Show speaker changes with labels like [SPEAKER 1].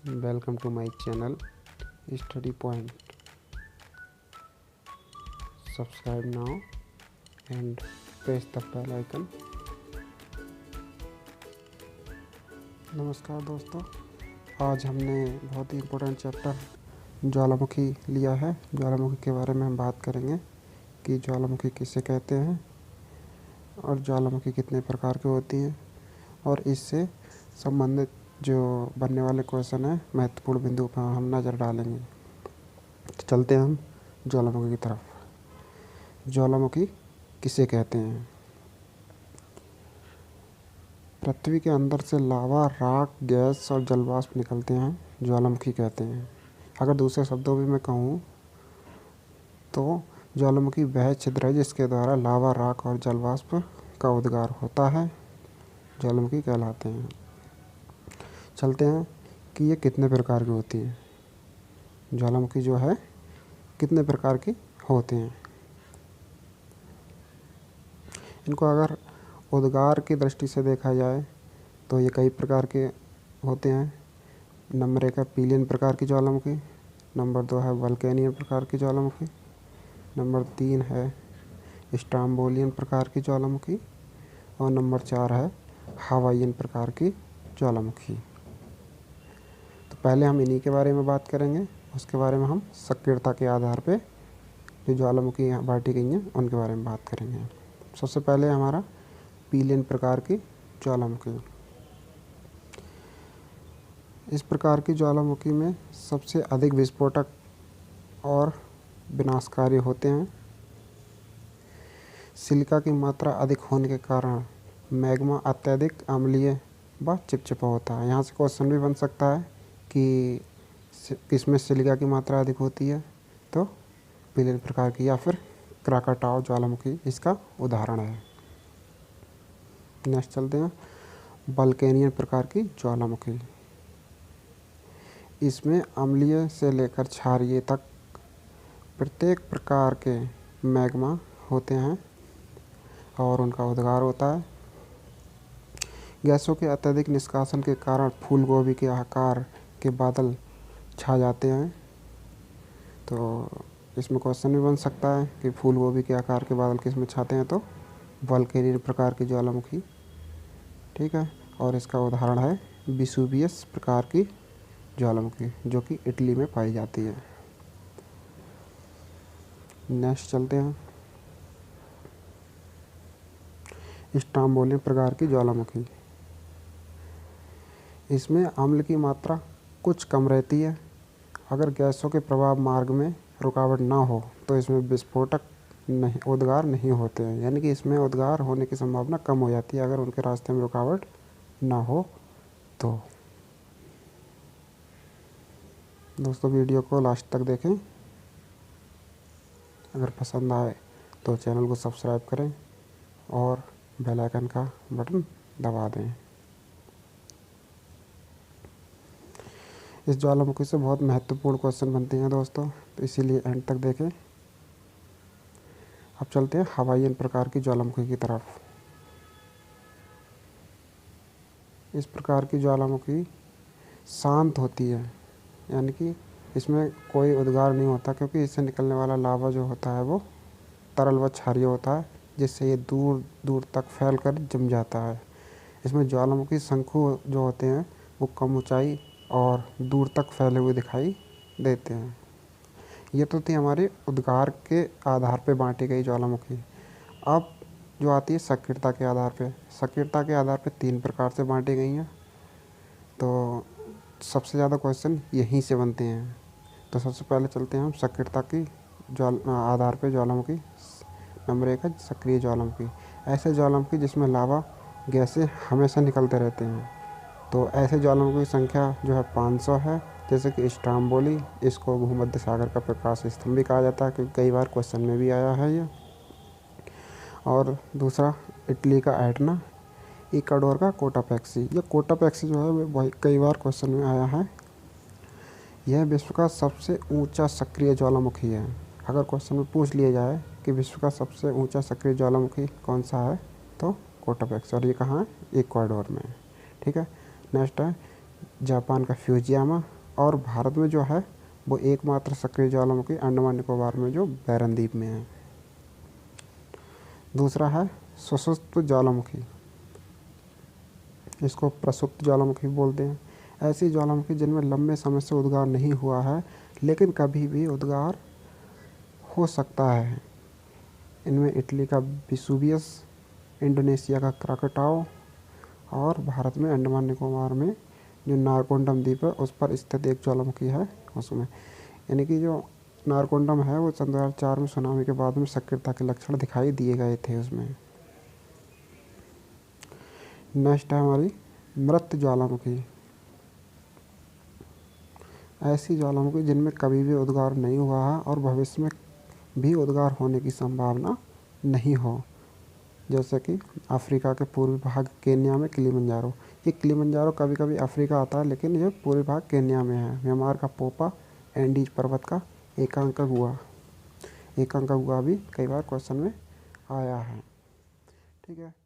[SPEAKER 1] Welcome to my channel Study Point. Subscribe now and press the bell icon. नमस्कार दोस्तों, आज हमने बहुत ही इम्पोर्टेंट चैप्टर ज्वालामुखी लिया है। ज्वालामुखी के बारे में हम बात करेंगे कि ज्वालामुखी किसे कहते हैं और ज्वालामुखी कितने प्रकार की होती हैं और इससे संबंधित जो बनने वाले क्वेश्चन है महत्वपूर्ण बिंदु पर हम नज़र डालेंगे। तो चलते हैं हम ज्वालामुखी की तरफ। ज्वालामुखी किसे कहते हैं? पृथ्वी के अंदर से लावा, राख, गैस और जलवाष्प निकलते हैं, ज्वालामुखी कहते हैं। अगर दूसरे शब्दों में मैं कहूँ तो ज्वालामुखी वह छिद्र है जिसके द्वारा लावा, राख और जलवाष्प का उद्गार होता है, ज्वालामुखी कहलाते हैं। चलते हैं कि ये कितने प्रकार की होती है। ज्वालामुखी जो है कितने प्रकार की होते हैं। इनको अगर उद्गार की दृष्टि से देखा जाए तो ये कई प्रकार के होते हैं। नंबर 1 है पीलियन प्रकार की ज्वालामुखी, नंबर 2 है वल्केनियन प्रकार की ज्वालामुखी, नंबर 3 है स्ट्रोम्बोलियन प्रकार की ज्वालामुखी और नंबर 4 है हवाईयन प्रकार की ज्वालामुखी। तो पहले हम इन्हीं के बारे में बात करेंगे, उसके बारे में हम सक्रियता के आधार पे जो ज्वालामुखी यहाँ बांटी गई हैं उनके बारे में बात करेंगे। सबसे पहले हमारा पीलियन प्रकार की ज्वालामुखी। इस प्रकार की ज्वालामुखी में सबसे अधिक विस्फोटक और विनाशकारी होते हैं। सिलिका की मात्रा अधिक होने के कारण मैग्मा अत्यधिक अम्लीय व चिपचिपा होता है। यहाँ से क्वेश्चन भी बन सकता है कि किसमें सिलिका की मात्रा अधिक होती है, तो पीलियन प्रकार की या फिर क्राकाटाओ ज्वालामुखी इसका उदाहरण है। नेक्स्ट चलते हैं वल्केनियन प्रकार की ज्वालामुखी। इसमें अम्लीय से लेकर क्षारीय तक प्रत्येक प्रकार के मैग्मा होते हैं और उनका उद्गार होता है। गैसों के अत्यधिक निष्कासन के कारण फूल गोभी के आकार के बादल छा जाते हैं। तो इसमें क्वेश्चन भी बन सकता है कि फूल गोभी के आकार के बादल किस में छाते हैं, तो वल्केनियन प्रकार की ज्वालामुखी, ठीक है। और इसका उदाहरण है विसुवियस प्रकार की ज्वालामुखी जो कि इटली में पाई जाती है। नेक्स्ट चलते हैं स्ट्रोम्बोलियन प्रकार की ज्वालामुखी। इसमें अम्ल की मात्रा कुछ कम रहती है। अगर गैसों के प्रवाह मार्ग में रुकावट ना हो तो इसमें विस्फोटक नहीं, उद्गार नहीं होते हैं। यानी कि इसमें उद्गार होने की संभावना कम हो जाती है अगर उनके रास्ते में रुकावट ना हो तो। दोस्तों वीडियो को लास्ट तक देखें। अगर पसंद आए तो चैनल को सब्सक्राइब करें और बेल आइकन का बटन दबा दें। इस ज्वालामुखी से बहुत महत्वपूर्ण क्वेश्चन बनते हैं दोस्तों, तो इसीलिए एंड तक देखें। अब चलते हैं हवाईयन प्रकार की ज्वालामुखी की तरफ। इस प्रकार की ज्वालामुखी शांत होती है, यानी कि इसमें कोई उद्गार नहीं होता क्योंकि इससे निकलने वाला लावा जो होता है वो तरल व क्षारीय होता है, जिससे ये दूर दूर तक फैल कर जम जाता है। इसमें ज्वालामुखी शंकु जो होते हैं वो कम ऊंचाई और दूर तक फैले हुए दिखाई देते हैं। ये तो थी हमारे उद्गार के आधार पे बांटी गई ज्वालामुखी। अब जो आती है सक्रियता के आधार पे, सक्रियता के आधार पे 3 प्रकार से बांटी गई हैं। तो सबसे ज़्यादा क्वेश्चन यहीं से बनते हैं। तो सबसे पहले चलते हैं हम सक्रियता की आधार पे ज्वालामुखी। नंबर 1 है सक्रिय ज्वालामुखी। ऐसे ज्वालामुखी जिसमें लावा गैसें हमेशा निकलते रहते हैं। तो ऐसे ज्वालामुखी की संख्या जो है 500 है, जैसे कि स्ट्रोम्बोली, इसको भूमध्य सागर का प्रकाश स्तंभ भी कहा जाता है क्योंकि कई बार क्वेश्चन में भी आया है ये। और दूसरा इटली का एटना, इक्वाडोर का कोटापैक्सी। ये कोटापैक्सी जो है वो कई बार क्वेश्चन में आया है। यह विश्व का सबसे ऊंचा सक्रिय ज्वालामुखी है। अगर क्वेश्चन में पूछ लिया जाए कि विश्व का सबसे ऊंचा सक्रिय ज्वालामुखी कौन सा है, तो कोटापैक्सी, और ये कहाँ है, इक्वाडोर में, ठीक है। नेक्स्ट है जापान का फ्यूजियामा, और भारत में जो है वो एकमात्र सक्रिय ज्वालामुखी अंडमान निकोबार में जो बैरन द्वीप में है। दूसरा है सुषुप्त ज्वालामुखी, इसको प्रसुप्त ज्वालामुखी बोलते हैं। ऐसी ज्वालामुखी जिनमें लंबे समय से उद्गार नहीं हुआ है लेकिन कभी भी उद्गार हो सकता है। इनमें इटली का विसुवियस, इंडोनेशिया का क्राकटाओ और भारत में अंडमान निकोबार में जो नारकोंडम द्वीप है उस पर स्थित एक ज्वालामुखी है उसमें। यानी कि जो नारकोंडम है वो सन 2004 में सुनामी के बाद में सक्रियता के लक्षण दिखाई दिए गए थे उसमें। नेक्स्ट है हमारी मृत ज्वालामुखी। ऐसी ज्वालामुखी जिनमें कभी भी उद्गार नहीं हुआ है और भविष्य में भी उद्गार होने की संभावना नहीं हो, जैसे कि अफ्रीका के पूर्वी भाग केन्या में किलिमंजारो। ये किलिमंजारो कभी कभी अफ्रीका आता है लेकिन ये पूर्वी भाग केन्या में है। म्यांमार का पोपा एंडीज पर्वत का एकांकागुआ, एकांकागुआ भी कई बार क्वेश्चन में आया है। ठीक है।